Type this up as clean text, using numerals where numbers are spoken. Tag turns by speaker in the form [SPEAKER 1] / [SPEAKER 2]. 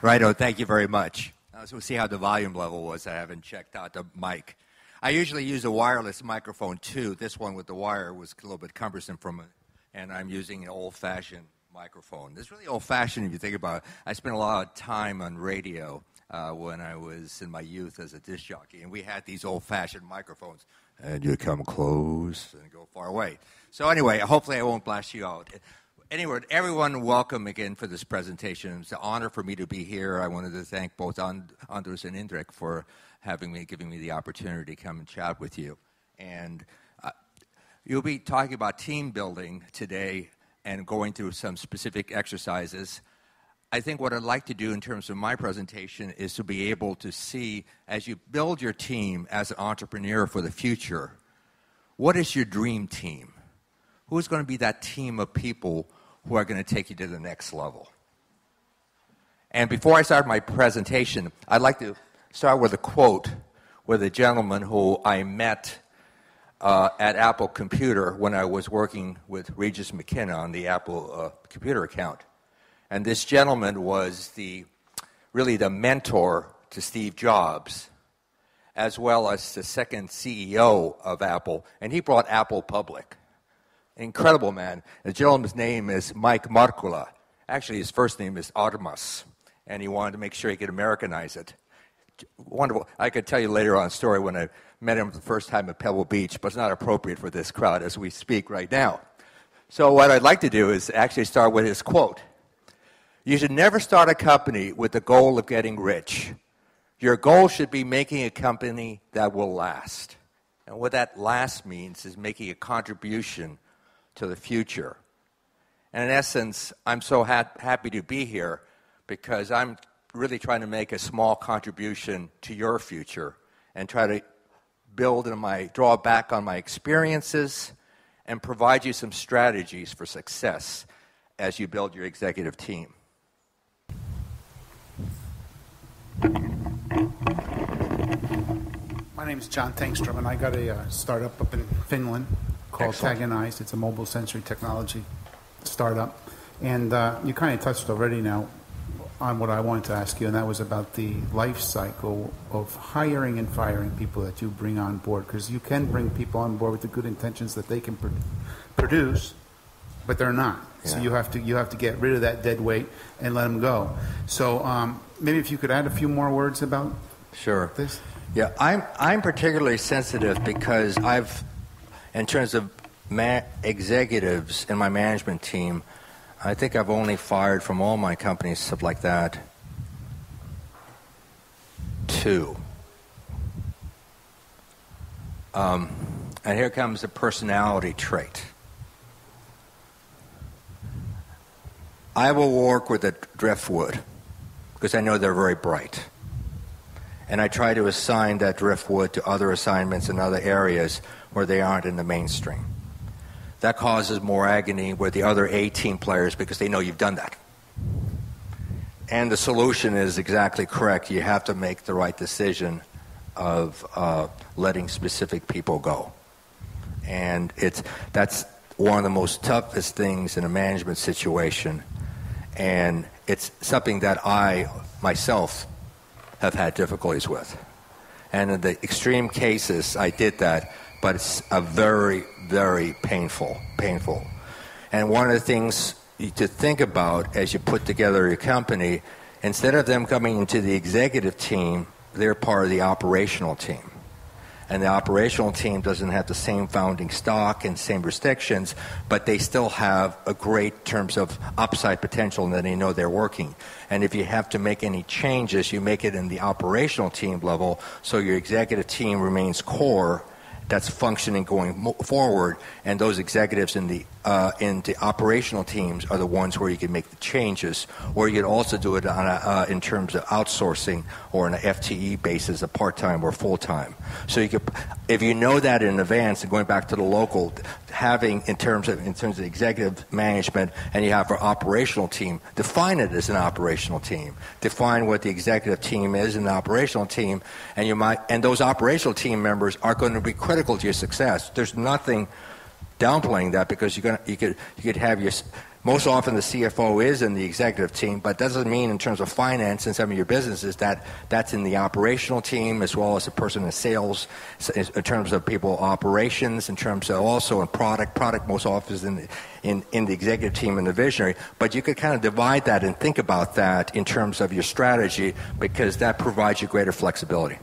[SPEAKER 1] Righto, thank you very much. So we'll see how the volume level was. I haven't checked out the mic. I usually use a wireless microphone too. This one with the wire was a little bit cumbersome and I'm using an old-fashioned microphone. It's really old-fashioned if you think about it. I spent a lot of time on radio when I was in my youth as a disc jockey, and we had these old-fashioned microphones. And you come close and go far away. So anyway, hopefully I won't blast you out. Anyway, everyone, welcome again for this presentation. It's an honor for me to be here. I wanted to thank both Anders and Indrek for giving me the opportunity to come and chat with you. And you'll be talking about team building today and going through some specific exercises. I think what I'd like to do in terms of my presentation is to be able to see, as you build your team as an entrepreneur for the future, what is your dream team? Who's going to be that team of people who are going to take you to the next level? And before I start my presentation, I'd like to start with a quote with a gentleman who I met at Apple Computer when I was working with Regis McKenna on the Apple Computer account. And this gentleman was really the mentor to Steve Jobs, as well as the second CEO of Apple, and he brought Apple public. Incredible man. The gentleman's name is Mike Markkula. Actually, his first name is Otsmaa, and he wanted to make sure he could Americanize it. Wonderful. I could tell you later on a story when I met him the first time at Pebble Beach, but it's not appropriate for this crowd as we speak right now. So what I'd like to do is actually start with his quote. You should never start a company with the goal of getting rich. Your goal should be making a company that will last. And what that last means is making a contribution to the future. And in essence, I'm so happy to be here because I'm really trying to make a small contribution to your future and try to draw back on my experiences and provide you some strategies for success as you build your executive team.
[SPEAKER 2] My name is John Tangstrom, and I got a startup up in Finland called Tagonize. It's a mobile sensory technology startup. And you kind of touched already now on what I wanted to ask you, and that was about the life cycle of hiring and firing people that you bring on board. Because you can bring people on board with the good intentions that they can produce, but they're not. Yeah. So you have to get rid of that dead weight and let them go. So maybe if you could add a few more words about this.
[SPEAKER 1] Yeah, I'm particularly sensitive because in terms of executives in my management team, I think I've only fired from all my companies, stuff like that, 2. And here comes the personality trait. I will work with the driftwood because I know they're very bright. And I try to assign that driftwood to other assignments in other areas where they aren't in the mainstream. That causes more agony with the other A-team players because they know you've done that. And the solution is exactly correct. You have to make the right decision of letting specific people go. And that's one of the most toughest things in a management situation. And it's something that I, myself, have had difficulties with. And in the extreme cases, I did that, but it's a very, very painful. And one of the things to think about as you put together your company, instead of them coming into the executive team, they're part of the operational team. And the operational team doesn't have the same founding stock and same restrictions, but they still have a great terms of upside potential, and they know they're working. And if you have to make any changes, you make it in the operational team level, so your executive team remains core, that's functioning going forward, and those executives in the operational teams are the ones where you can make the changes, or you can also do it on in terms of outsourcing or on an FTE basis, a part-time or full-time. So you could, if you know that in advance, and going back to the local, having in terms of executive management, and you have an operational team, define it as an operational team. Define what the executive team is and the operational team, and those operational team members are going to be critical to your success. There's nothing downplaying that, because you could have Most often the CFO is in the executive team, but doesn't mean in terms of finance and some of your businesses that that's in the operational team as well as a person in sales, in terms of people operations, in terms of also in product. Product most often is in the executive team and the visionary, but you could kind of divide that and think about that in terms of your strategy because that provides you greater flexibility.